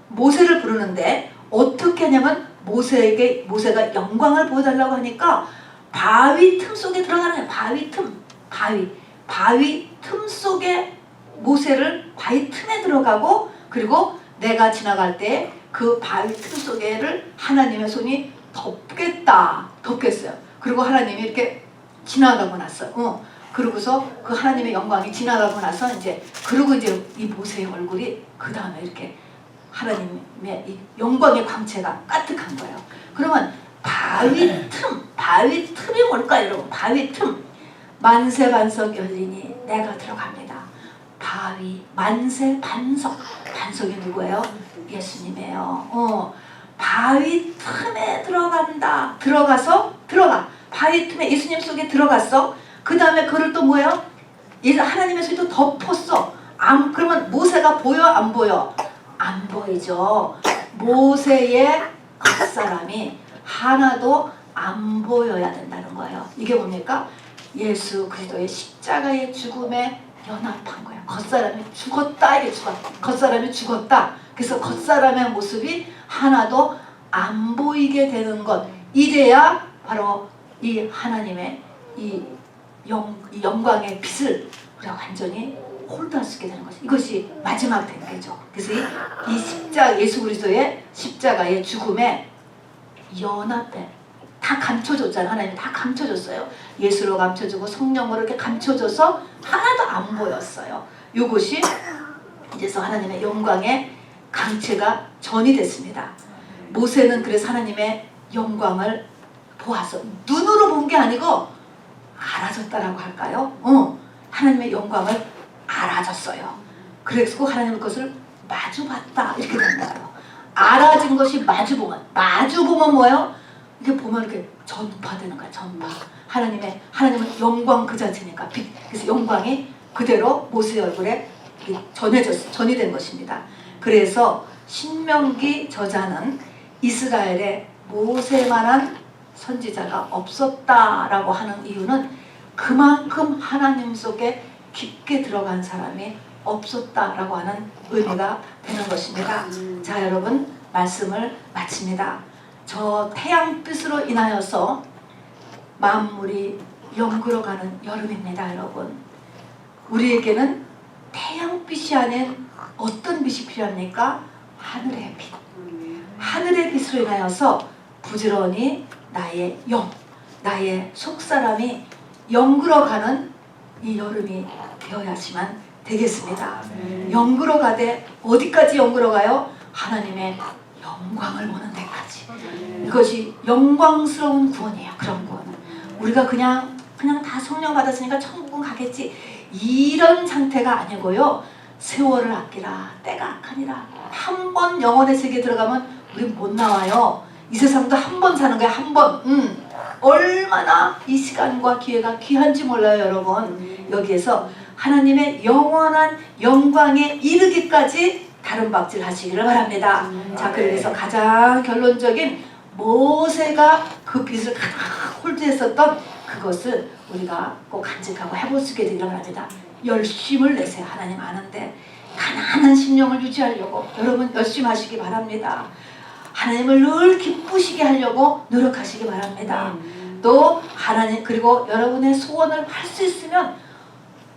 모세를 부르는데 어떻게 하냐면 모세가 영광을 보여달라고 하니까 바위 틈 속에 들어가는 거예요. 바위 틈 속에 모세를 바위 틈에 들어가고 그리고 내가 지나갈 때 그 바위 틈 속에를 하나님의 손이 덮겠어요. 그리고 하나님이 이렇게 지나가고 났어요. 그러고서 그 하나님의 영광이 지나가고 나서 그리고 이제 이 모세의 얼굴이 그 다음에 이렇게 하나님의 이 영광의 광채가 까득한 거예요. 그러면 바위 틈이 뭘까요, 여러분? 바위 틈. 만세 반석 열리니 내가 들어갑니다. 바위, 만세, 반석이 누구예요? 예수님이에요. 바위 틈에 들어가. 바위 틈에 예수님 속에 들어갔어. 그 다음에 그를 또 뭐예요? 하나님의 손이 또 덮었어. 그러면 모세가 보여, 안 보여? 안 보이죠. 모세의 겉사람이 하나도 안 보여야 된다는 거예요. 이게 뭡니까? 예수 그리스도의 십자가의 죽음에 연합한 거예요. 겉사람이 죽었다. 겉사람이 죽었다. 그래서 겉사람의 모습이 하나도 안 보이게 되는 것. 이래야 바로 이 하나님의 이 영광의 빛을 우리가 완전히 홀드할 수 있게 되는 것이. 이것이 마지막 단계죠. 그래서 이 예수 그리스도의 십자가의 죽음에 연합해. 다 감춰줬잖아요. 하나님이 다 감춰줬어요. 예수로 감춰주고 성령으로 이렇게 감춰줘서 하나도 안 보였어요. 이것이 이제서 하나님의 영광의 강체가 전이 됐습니다. 모세는 그래서 하나님의 영광을 보았어. 눈으로 본 게 아니고 알아졌다라고 할까요? 하나님의 영광을 알아졌어요. 그래서 하나님의 것을 마주봤다. 이렇게 된다요. 알아진 것이 마주보면 뭐예요? 이게 보면 이렇게 전파되는 거야. 전파. 하나님은 영광 그 자체니까 빛. 그래서 영광이 그대로 모세의 얼굴에 전이 된 것입니다. 그래서 신명기 저자는 이스라엘에 모세만한 선지자가 없었다라고 하는 이유는 그만큼 하나님 속에 깊게 들어간 사람이 없었다라고 하는 의미가 되는 것입니다. 자, 여러분 말씀을 마칩니다. 저 태양빛으로 인하여서 만물이 영그러가는 여름입니다. 여러분 우리에게는 태양빛이 아닌 어떤 빛이 필요합니까? 하늘의 빛. 하늘의 빛으로 인하여서 부지런히 나의 나의 속사람이 영그러가는 이 여름이 되어야지만 되겠습니다. 영그러가되 어디까지 영그러가요? 하나님의 영광을 보는 데까지. 이것이 영광스러운 구원이에요. 그런 구원은 우리가 그냥 다 성령 받았으니까 천국은 가겠지 이런 상태가 아니고요. 세월을 아끼라. 때가 악하니라. 한 번 영혼의 세계에 들어가면 우리 못 나와요. 이 세상도 한 번 사는 거야. 한 번. 얼마나 이 시간과 기회가 귀한지 몰라요. 여러분 여기에서 하나님의 영원한 영광에 이르기까지 다름박질 하시기를 바랍니다. 자, 그래서 가장 결론적인 모세가 그 빛을 가득 홀드했었던 그것을 우리가 꼭 간직하고 해볼 수 있게 되기를 바랍니다. 열심을 내세요. 하나님 아는데 가난한 심령을 유지하려고 여러분 열심히 하시기 바랍니다. 하나님을 늘 기쁘시게 하려고 노력하시기 바랍니다. 또 하나님 그리고 여러분의 소원을 할 수 있으면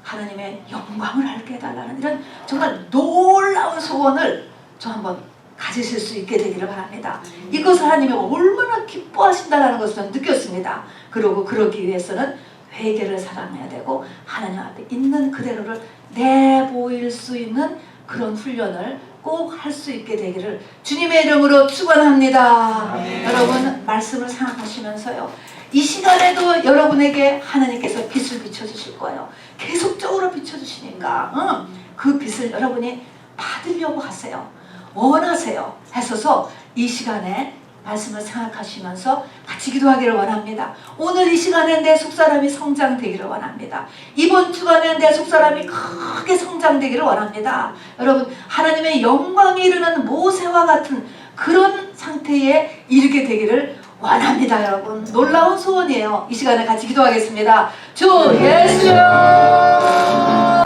하나님의 영광을 알게 해달라는 이런 정말 놀라운 소원을 저 한번 가지실 수 있게 되기를 바랍니다. 이것을 하나님이 얼마나 기뻐하신다는 것을 저는 느꼈습니다. 그리고 그러기 위해서는 회개를 사랑해야 되고 하나님 앞에 있는 그대로를 내보일 수 있는 그런 훈련을 꼭 할 수 있게 되기를 주님의 이름으로 축원합니다. 여러분 말씀을 생각하시면서요, 이 시간에도 여러분에게 하나님께서 빛을 비춰주실 거예요. 계속적으로 비춰주시니까 그 빛을 여러분이 받으려고 하세요. 원하세요. 하셔서 이 시간에 말씀을 생각하시면서 같이 기도하기를 원합니다. 오늘 이 시간에 내 속사람이 성장되기를 원합니다. 이번 주간에 내 속사람이 크게 성장되기를 원합니다. 여러분 하나님의 영광이 이르는 모세와 같은 그런 상태에 이르게 되기를 원합니다. 여러분 놀라운 소원이에요. 이 시간에 같이 기도하겠습니다. 주 예수